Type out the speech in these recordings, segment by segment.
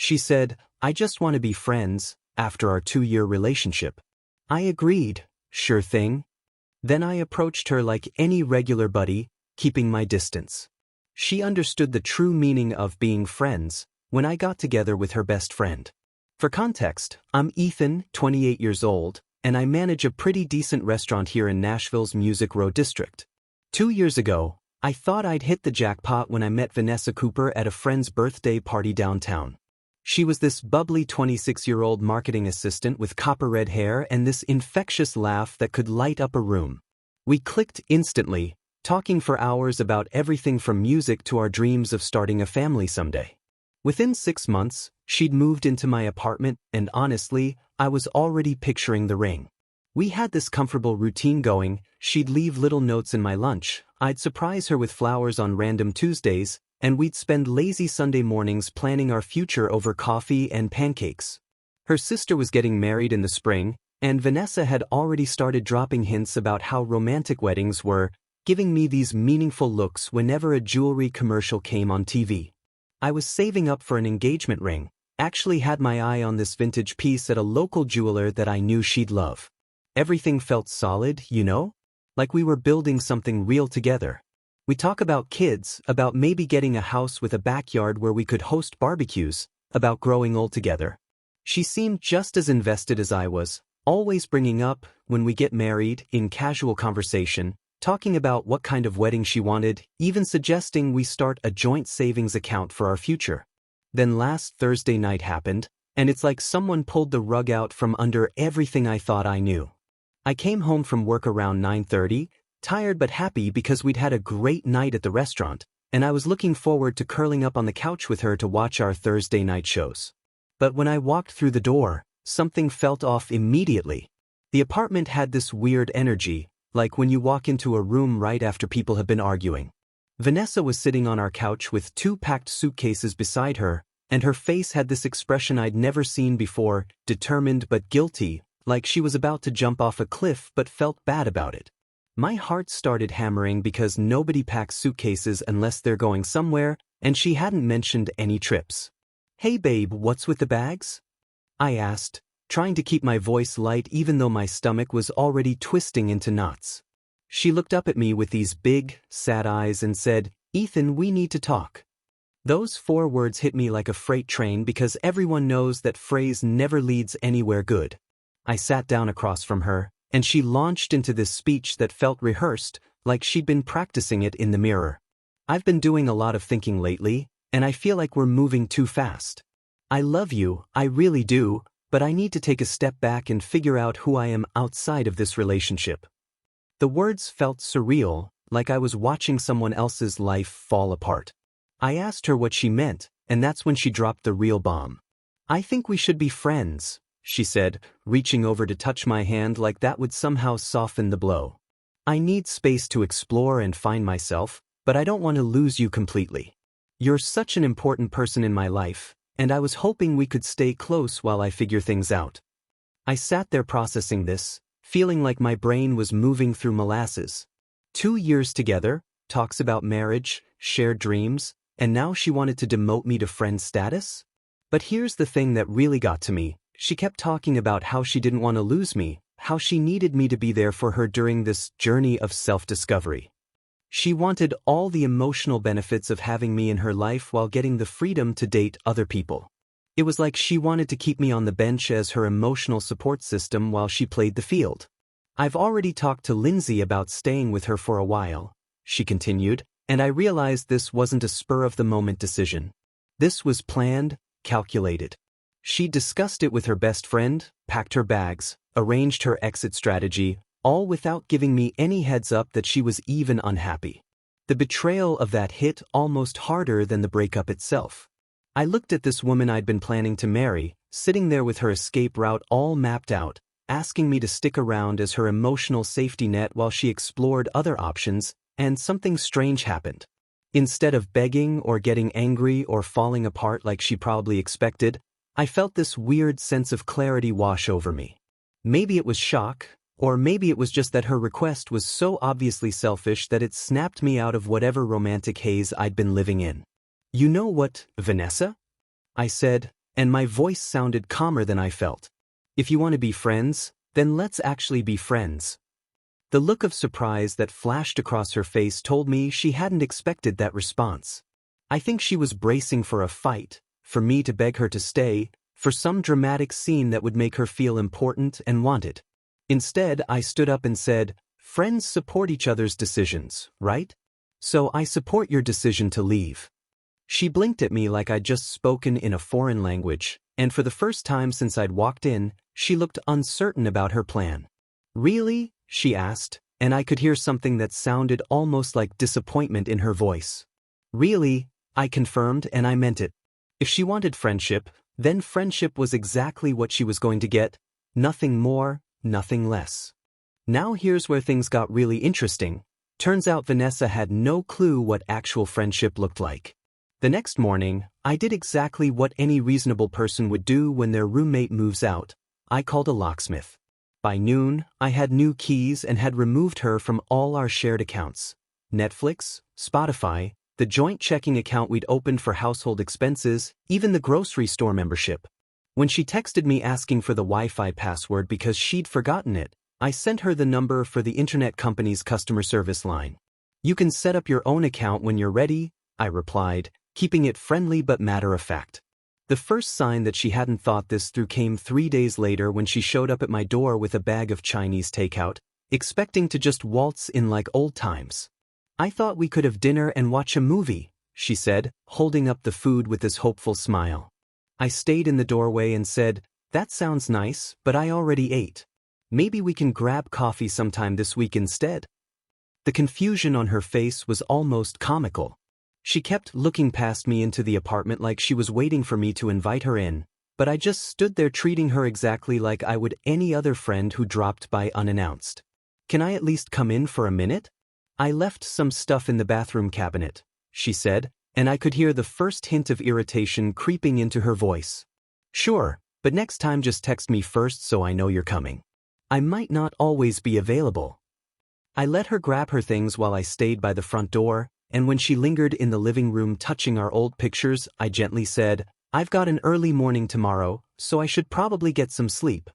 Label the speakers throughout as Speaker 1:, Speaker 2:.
Speaker 1: She said, "I just want to be friends," after our 2-year relationship. I agreed, sure thing. Then I approached her like any regular buddy, keeping my distance. She understood the true meaning of being friends when I got together with her best friend. For context, I'm Ethan, 28 years old, and I manage a pretty decent restaurant here in Nashville's Music Row district. 2 years ago, I thought I'd hit the jackpot when I met Vanessa Cooper at a friend's birthday party downtown. She was this bubbly 26-year-old marketing assistant with copper red hair and this infectious laugh that could light up a room. We clicked instantly, talking for hours about everything from music to our dreams of starting a family someday. Within 6 months, she'd moved into my apartment, and honestly, I was already picturing the ring. We had this comfortable routine going. She'd leave little notes in my lunch, I'd surprise her with flowers on random Tuesdays, and we'd spend lazy Sunday mornings planning our future over coffee and pancakes. Her sister was getting married in the spring, and Vanessa had already started dropping hints about how romantic weddings were, giving me these meaningful looks whenever a jewelry commercial came on TV. I was saving up for an engagement ring, actually had my eye on this vintage piece at a local jeweler that I knew she'd love. Everything felt solid, you know? Like we were building something real together. We talk about kids, about maybe getting a house with a backyard where we could host barbecues, about growing old together. She seemed just as invested as I was, always bringing up, when we get married, in casual conversation, talking about what kind of wedding she wanted, even suggesting we start a joint savings account for our future. Then last Thursday night happened, and it's like someone pulled the rug out from under everything I thought I knew. I came home from work around 9:30, tired but happy because we'd had a great night at the restaurant, and I was looking forward to curling up on the couch with her to watch our Thursday night shows. But when I walked through the door, something felt off immediately. The apartment had this weird energy, like when you walk into a room right after people have been arguing. Vanessa was sitting on our couch with 2 packed suitcases beside her, and her face had this expression I'd never seen before, determined but guilty, like she was about to jump off a cliff but felt bad about it. My heart started hammering because nobody packs suitcases unless they're going somewhere, and she hadn't mentioned any trips. "Hey babe, what's with the bags?" I asked, trying to keep my voice light even though my stomach was already twisting into knots. She looked up at me with these big, sad eyes and said, "Ethan, we need to talk." Those 4 words hit me like a freight train because everyone knows that phrase never leads anywhere good. I sat down across from her, and she launched into this speech that felt rehearsed, like she'd been practicing it in the mirror. "I've been doing a lot of thinking lately, and I feel like we're moving too fast. I love you, I really do, but I need to take a step back and figure out who I am outside of this relationship." The words felt surreal, like I was watching someone else's life fall apart. I asked her what she meant, and that's when she dropped the real bomb. "I think we should be friends," she said, reaching over to touch my hand like that would somehow soften the blow. "I need space to explore and find myself, but I don't want to lose you completely. You're such an important person in my life, and I was hoping we could stay close while I figure things out." I sat there processing this, feeling like my brain was moving through molasses. 2 years together, talks about marriage, shared dreams, and now she wanted to demote me to friend status? But here's the thing that really got to me. She kept talking about how she didn't want to lose me, how she needed me to be there for her during this journey of self-discovery. She wanted all the emotional benefits of having me in her life while getting the freedom to date other people. It was like she wanted to keep me on the bench as her emotional support system while she played the field. "I've already talked to Lindsay about staying with her for a while," she continued, and I realized this wasn't a spur-of-the-moment decision. This was planned, calculated. She discussed it with her best friend, packed her bags, arranged her exit strategy, all without giving me any heads up that she was even unhappy. The betrayal of that hit almost harder than the breakup itself. I looked at this woman I'd been planning to marry, sitting there with her escape route all mapped out, asking me to stick around as her emotional safety net while she explored other options, and something strange happened. Instead of begging or getting angry or falling apart like she probably expected, I felt this weird sense of clarity wash over me. Maybe it was shock, or maybe it was just that her request was so obviously selfish that it snapped me out of whatever romantic haze I'd been living in. "You know what, Vanessa?" I said, and my voice sounded calmer than I felt. If you want to be friends, then let's actually be friends. The look of surprise that flashed across her face told me she hadn't expected that response. I think she was bracing for a fight, for me to beg her to stay, for some dramatic scene that would make her feel important and wanted. Instead, I stood up and said, "Friends support each other's decisions, right? So I support your decision to leave." She blinked at me like I'd just spoken in a foreign language, and for the first time since I'd walked in, she looked uncertain about her plan. "Really?" she asked, and I could hear something that sounded almost like disappointment in her voice. "Really?" I confirmed, and I meant it. If she wanted friendship, then friendship was exactly what she was going to get. Nothing more, nothing less. Now here's where things got really interesting. Turns out Vanessa had no clue what actual friendship looked like. The next morning, I did exactly what any reasonable person would do when their roommate moves out. I called a locksmith. By noon, I had new keys and had removed her from all our shared accounts. Netflix, Spotify, the joint checking account we'd opened for household expenses, even the grocery store membership. When she texted me asking for the Wi-Fi password because she'd forgotten it, I sent her the number for the internet company's customer service line. "You can set up your own account when you're ready," I replied, keeping it friendly but matter-of-fact. The first sign that she hadn't thought this through came 3 days later when she showed up at my door with a bag of Chinese takeout, expecting to just waltz in like old times. "I thought we could have dinner and watch a movie," she said, holding up the food with this hopeful smile. I stayed in the doorway and said, "That sounds nice, but I already ate. Maybe we can grab coffee sometime this week instead." The confusion on her face was almost comical. She kept looking past me into the apartment like she was waiting for me to invite her in, but I just stood there treating her exactly like I would any other friend who dropped by unannounced. "Can I at least come in for a minute? I left some stuff in the bathroom cabinet," she said, and I could hear the first hint of irritation creeping into her voice. "Sure, but next time just text me first so I know you're coming. I might not always be available." I let her grab her things while I stayed by the front door, and when she lingered in the living room touching our old pictures, I gently said, "I've got an early morning tomorrow, so I should probably get some sleep."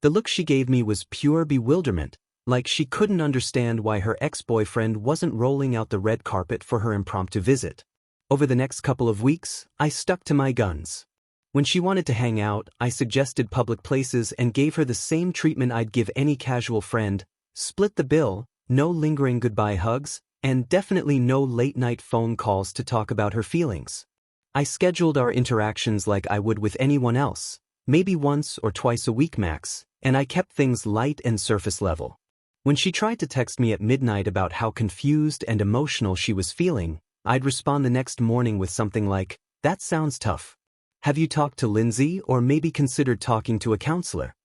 Speaker 1: The look she gave me was pure bewilderment, like she couldn't understand why her ex-boyfriend wasn't rolling out the red carpet for her impromptu visit. Over the next couple of weeks, I stuck to my guns. When she wanted to hang out, I suggested public places and gave her the same treatment I'd give any casual friend: split the bill, no lingering goodbye hugs, and definitely no late-night phone calls to talk about her feelings. I scheduled our interactions like I would with anyone else, maybe once or twice a week max, and I kept things light and surface level. When she tried to text me at midnight about how confused and emotional she was feeling, I'd respond the next morning with something like, "That sounds tough. Have you talked to Lindsay or maybe considered talking to a counselor?"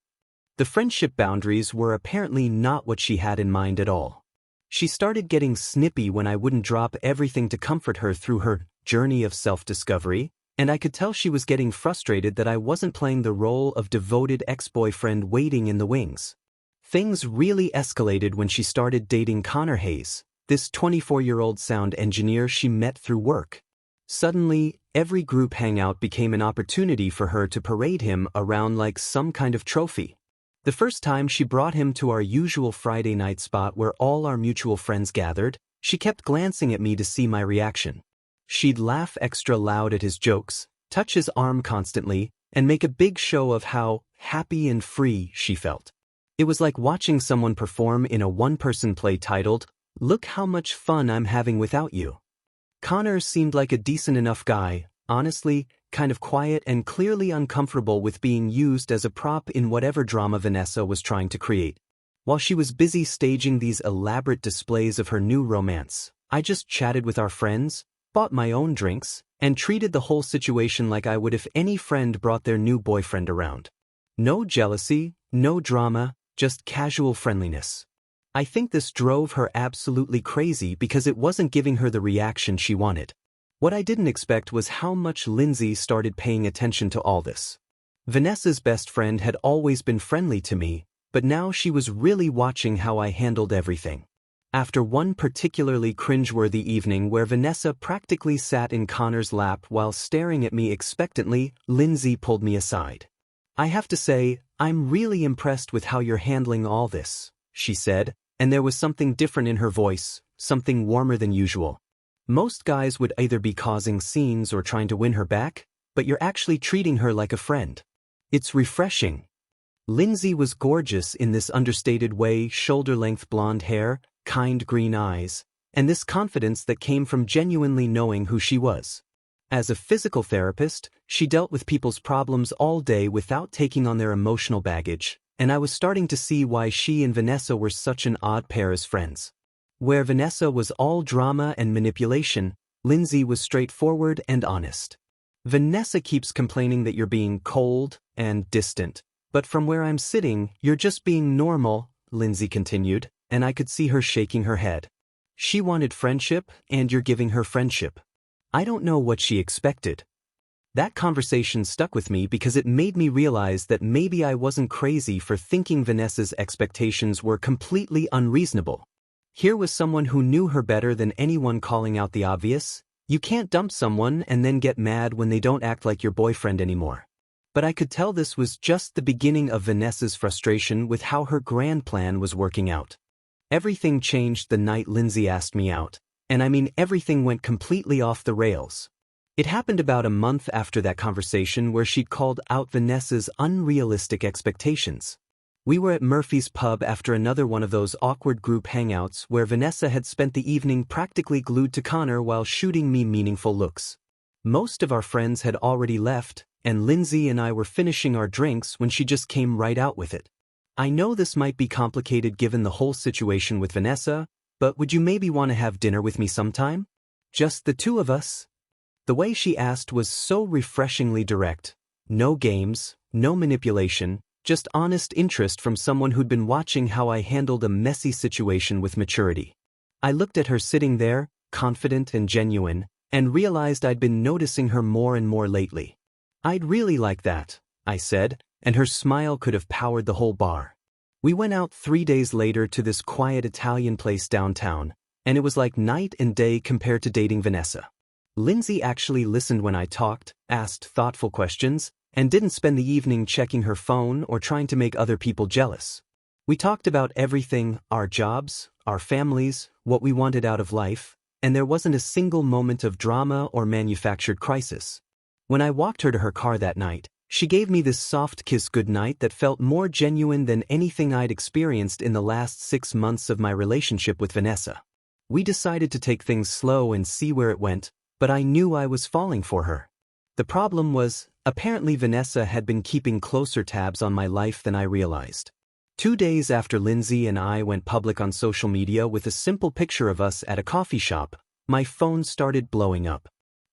Speaker 1: The friendship boundaries were apparently not what she had in mind at all. She started getting snippy when I wouldn't drop everything to comfort her through her journey of self-discovery, and I could tell she was getting frustrated that I wasn't playing the role of devoted ex-boyfriend waiting in the wings. Things really escalated when she started dating Connor Hayes, this 24-year-old sound engineer she met through work. Suddenly, every group hangout became an opportunity for her to parade him around like some kind of trophy. The first time she brought him to our usual Friday night spot where all our mutual friends gathered, she kept glancing at me to see my reaction. She'd laugh extra loud at his jokes, touch his arm constantly, and make a big show of how happy and free she felt. It was like watching someone perform in a one-person play titled, "Look How Much Fun I'm Having Without You." Connor seemed like a decent enough guy, honestly, kind of quiet and clearly uncomfortable with being used as a prop in whatever drama Vanessa was trying to create. While she was busy staging these elaborate displays of her new romance, I just chatted with our friends, bought my own drinks, and treated the whole situation like I would if any friend brought their new boyfriend around. No jealousy, no drama, just casual friendliness. I think this drove her absolutely crazy because it wasn't giving her the reaction she wanted. What I didn't expect was how much Lindsay started paying attention to all this. Vanessa's best friend had always been friendly to me, but now she was really watching how I handled everything. After one particularly cringeworthy evening where Vanessa practically sat in Connor's lap while staring at me expectantly, Lindsay pulled me aside. "I have to say, I'm really impressed with how you're handling all this," she said, and there was something different in her voice, something warmer than usual. "Most guys would either be causing scenes or trying to win her back, but you're actually treating her like a friend. It's refreshing." Lindsay was gorgeous in this understated way, shoulder-length blonde hair, kind green eyes, and this confidence that came from genuinely knowing who she was. As a physical therapist, she dealt with people's problems all day without taking on their emotional baggage, and I was starting to see why she and Vanessa were such an odd pair as friends. Where Vanessa was all drama and manipulation, Lindsay was straightforward and honest. "Vanessa keeps complaining that you're being cold and distant, but from where I'm sitting, you're just being normal," Lindsay continued, and I could see her shaking her head. "She wanted friendship, and you're giving her friendship. I don't know what she expected." That conversation stuck with me because it made me realize that maybe I wasn't crazy for thinking Vanessa's expectations were completely unreasonable. Here was someone who knew her better than anyone calling out the obvious. You can't dump someone and then get mad when they don't act like your boyfriend anymore. But I could tell this was just the beginning of Vanessa's frustration with how her grand plan was working out. Everything changed the night Lindsay asked me out, and I mean everything went completely off the rails. It happened about a month after that conversation where she'd called out Vanessa's unrealistic expectations. We were at Murphy's Pub after another one of those awkward group hangouts where Vanessa had spent the evening practically glued to Connor while shooting me meaningful looks. Most of our friends had already left, and Lindsay and I were finishing our drinks when she just came right out with it. "I know this might be complicated given the whole situation with Vanessa, but would you maybe want to have dinner with me sometime? Just the two of us?" The way she asked was so refreshingly direct. No games, no manipulation, just honest interest from someone who'd been watching how I handled a messy situation with maturity. I looked at her sitting there, confident and genuine, and realized I'd been noticing her more and more lately. "I'd really like that," I said, and her smile could have powered the whole bar. We went out 3 days later to this quiet Italian place downtown, and it was like night and day compared to dating Vanessa. Lindsay actually listened when I talked, asked thoughtful questions, and didn't spend the evening checking her phone or trying to make other people jealous. We talked about everything, our jobs, our families, what we wanted out of life, and there wasn't a single moment of drama or manufactured crisis. When I walked her to her car that night, she gave me this soft kiss goodnight that felt more genuine than anything I'd experienced in the last 6 months of my relationship with Vanessa. We decided to take things slow and see where it went, but I knew I was falling for her. The problem was, apparently Vanessa had been keeping closer tabs on my life than I realized. 2 days after Lindsay and I went public on social media with a simple picture of us at a coffee shop, my phone started blowing up.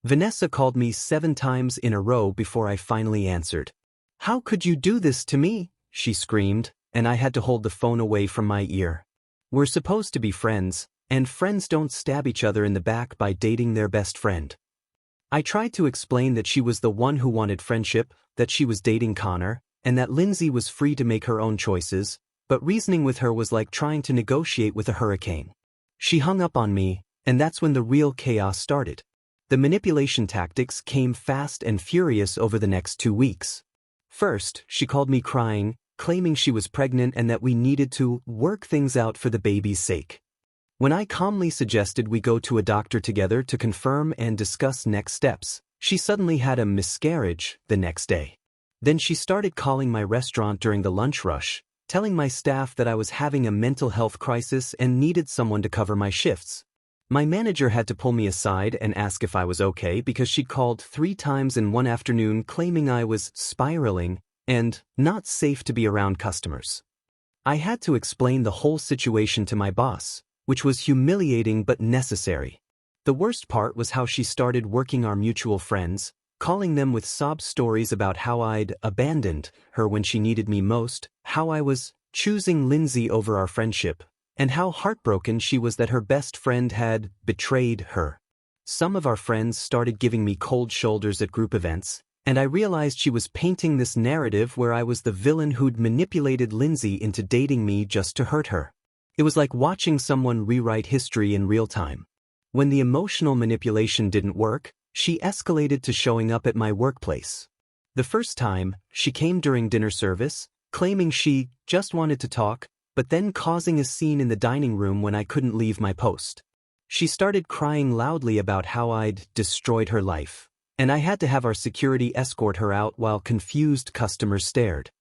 Speaker 1: Vanessa called me 7 times in a row before I finally answered. "How could you do this to me?" she screamed, and I had to hold the phone away from my ear. "We're supposed to be friends, and friends don't stab each other in the back by dating their best friend." I tried to explain that she was the one who wanted friendship, that she was dating Connor, and that Lindsay was free to make her own choices, but reasoning with her was like trying to negotiate with a hurricane. She hung up on me, and that's when the real chaos started. The manipulation tactics came fast and furious over the next 2 weeks. First, she called me crying, claiming she was pregnant and that we needed to work things out for the baby's sake. When I calmly suggested we go to a doctor together to confirm and discuss next steps, she suddenly had a miscarriage the next day. Then she started calling my restaurant during the lunch rush, telling my staff that I was having a mental health crisis and needed someone to cover my shifts. My manager had to pull me aside and ask if I was okay because she'd called 3 times in one afternoon claiming I was spiraling and not safe to be around customers. I had to explain the whole situation to my boss, which was humiliating but necessary. The worst part was how she started working our mutual friends, calling them with sob stories about how I'd abandoned her when she needed me most, how I was choosing Lindsay over our friendship, and how heartbroken she was that her best friend had betrayed her. Some of our friends started giving me cold shoulders at group events, and I realized she was painting this narrative where I was the villain who'd manipulated Lindsay into dating me just to hurt her. It was like watching someone rewrite history in real time. When the emotional manipulation didn't work, she escalated to showing up at my workplace. The first time, she came during dinner service, claiming she just wanted to talk, but then causing a scene in the dining room when I couldn't leave my post. She started crying loudly about how I'd destroyed her life, and I had to have our security escort her out while confused customers stared.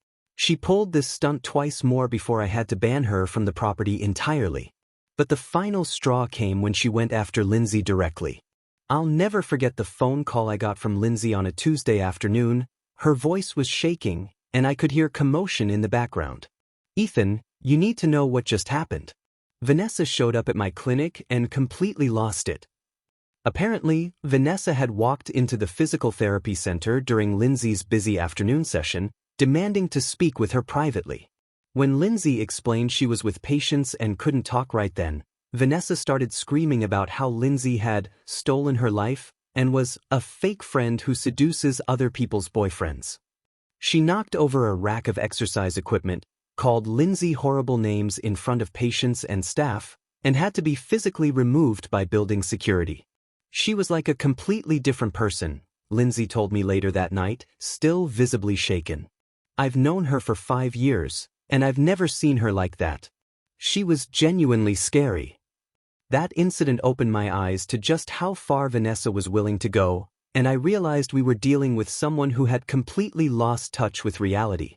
Speaker 1: She pulled this stunt twice more before I had to ban her from the property entirely. But the final straw came when she went after Lindsay directly. I'll never forget the phone call I got from Lindsay on a Tuesday afternoon. Her voice was shaking, and I could hear commotion in the background. "Ethan, you need to know what just happened. Vanessa showed up at my clinic and completely lost it." Apparently, Vanessa had walked into the physical therapy center during Lindsay's busy afternoon session, demanding to speak with her privately. When Lindsay explained she was with patients and couldn't talk right then, Vanessa started screaming about how Lindsay had stolen her life and was a fake friend who seduces other people's boyfriends. She knocked over a rack of exercise equipment, called Lindsay horrible names in front of patients and staff, and had to be physically removed by building security. She was like a completely different person, Lindsay told me later that night, still visibly shaken. "I've known her for 5 years, and I've never seen her like that. She was genuinely scary." That incident opened my eyes to just how far Vanessa was willing to go, and I realized we were dealing with someone who had completely lost touch with reality.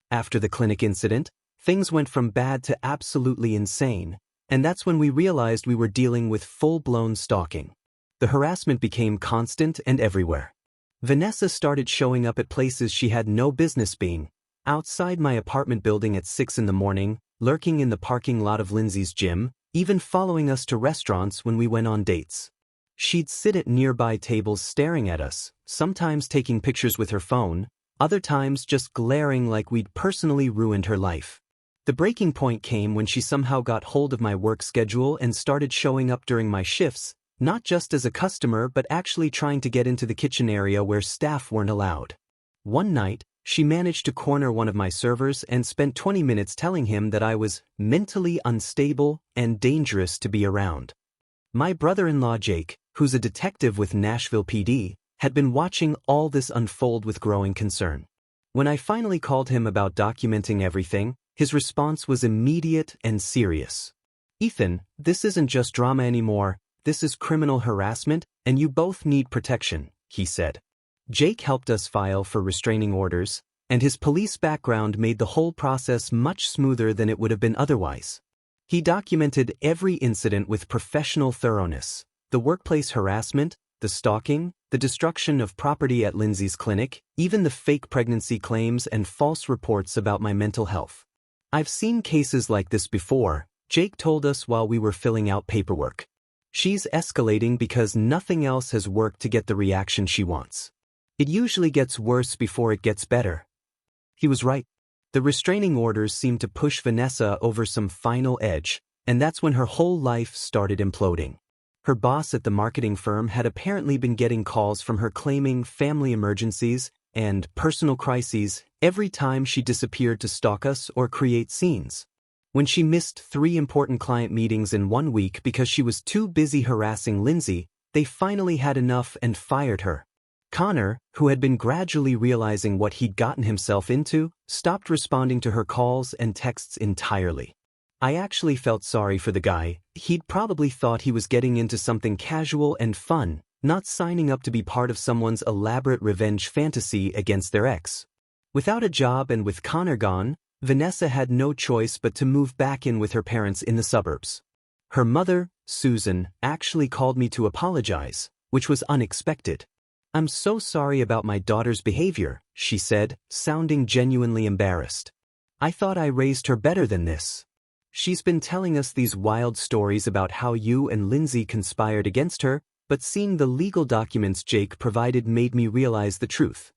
Speaker 1: After the clinic incident, things went from bad to absolutely insane, and that's when we realized we were dealing with full-blown stalking. The harassment became constant and everywhere. Vanessa started showing up at places she had no business being, outside my apartment building at 6 in the morning, lurking in the parking lot of Lindsay's gym, even following us to restaurants when we went on dates. She'd sit at nearby tables staring at us, sometimes taking pictures with her phone, other times just glaring like we'd personally ruined her life. The breaking point came when she somehow got hold of my work schedule and started showing up during my shifts, not just as a customer but actually trying to get into the kitchen area where staff weren't allowed. One night, she managed to corner one of my servers and spent 20 minutes telling him that I was mentally unstable and dangerous to be around. My brother-in-law Jake, who's a detective with Nashville PD, had been watching all this unfold with growing concern. When I finally called him about documenting everything, his response was immediate and serious. "Ethan, this isn't just drama anymore, this is criminal harassment, and you both need protection," he said. Jake helped us file for restraining orders, and his police background made the whole process much smoother than it would have been otherwise. He documented every incident with professional thoroughness: the workplace harassment, the stalking, the destruction of property at Lindsay's clinic, even the fake pregnancy claims and false reports about my mental health. "I've seen cases like this before," Jake told us while we were filling out paperwork. "She's escalating because nothing else has worked to get the reaction she wants. It usually gets worse before it gets better." He was right. The restraining orders seemed to push Vanessa over some final edge, and that's when her whole life started imploding. Her boss at the marketing firm had apparently been getting calls from her claiming family emergencies and personal crises every time she disappeared to stalk us or create scenes. When she missed 3 important client meetings in 1 week because she was too busy harassing Lindsay, they finally had enough and fired her. Connor, who had been gradually realizing what he'd gotten himself into, stopped responding to her calls and texts entirely. I actually felt sorry for the guy. He'd probably thought he was getting into something casual and fun, not signing up to be part of someone's elaborate revenge fantasy against their ex. Without a job and with Connor gone, Vanessa had no choice but to move back in with her parents in the suburbs. Her mother, Susan, actually called me to apologize, which was unexpected. "I'm so sorry about my daughter's behavior," she said, sounding genuinely embarrassed. "I thought I raised her better than this. She's been telling us these wild stories about how you and Lindsay conspired against her, but seeing the legal documents Jake provided made me realize the truth."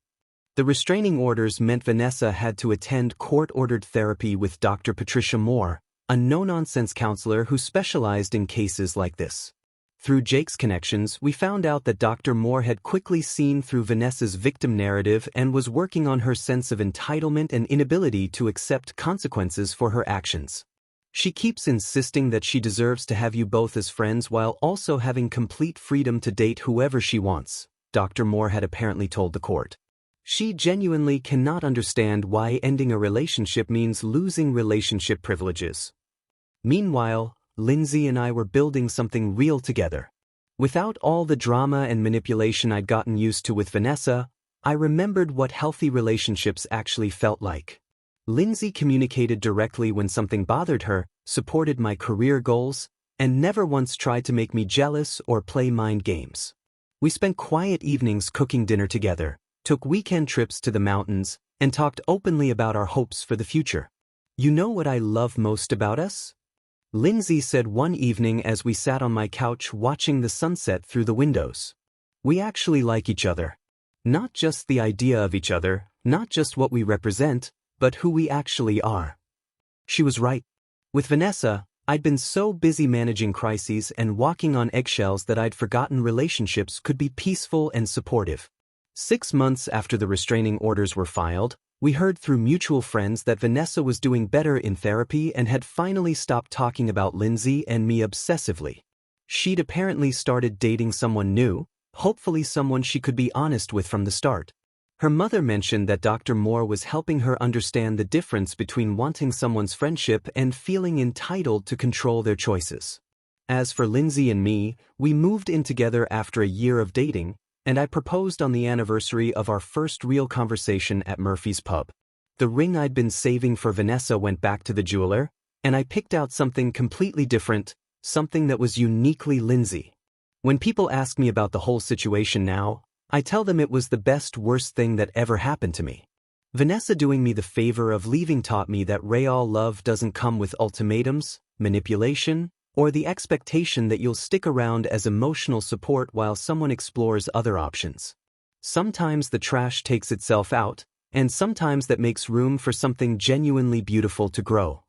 Speaker 1: The restraining orders meant Vanessa had to attend court-ordered therapy with Dr. Patricia Moore, a no-nonsense counselor who specialized in cases like this. Through Jake's connections, we found out that Dr. Moore had quickly seen through Vanessa's victim narrative and was working on her sense of entitlement and inability to accept consequences for her actions. She keeps insisting that she deserves to have you both as friends while also having complete freedom to date whoever she wants, Dr. Moore had apparently told the court. She genuinely cannot understand why ending a relationship means losing relationship privileges. Meanwhile, Lindsay and I were building something real together. Without all the drama and manipulation I'd gotten used to with Vanessa, I remembered what healthy relationships actually felt like. Lindsay communicated directly when something bothered her, supported my career goals, and never once tried to make me jealous or play mind games. We spent quiet evenings cooking dinner together, took weekend trips to the mountains, and talked openly about our hopes for the future. You know what I love most about us? Lindsay said one evening as we sat on my couch watching the sunset through the windows. We actually like each other. Not just the idea of each other, not just what we represent, but who we actually are. She was right. With Vanessa, I'd been so busy managing crises and walking on eggshells that I'd forgotten relationships could be peaceful and supportive. 6 months after the restraining orders were filed, we heard through mutual friends that Vanessa was doing better in therapy and had finally stopped talking about Lindsay and me obsessively. She'd apparently started dating someone new, hopefully someone she could be honest with from the start. Her mother mentioned that Dr. Moore was helping her understand the difference between wanting someone's friendship and feeling entitled to control their choices. As for Lindsay and me, we moved in together after a year of dating, and I proposed on the anniversary of our first real conversation at Murphy's Pub. The ring I'd been saving for Vanessa went back to the jeweler, and I picked out something completely different, something that was uniquely Lindsay. When people ask me about the whole situation now, I tell them it was the worst thing that ever happened to me. Vanessa doing me the favor of leaving taught me that real love doesn't come with ultimatums, manipulation, or the expectation that you'll stick around as emotional support while someone explores other options. Sometimes the trash takes itself out, and sometimes that makes room for something genuinely beautiful to grow.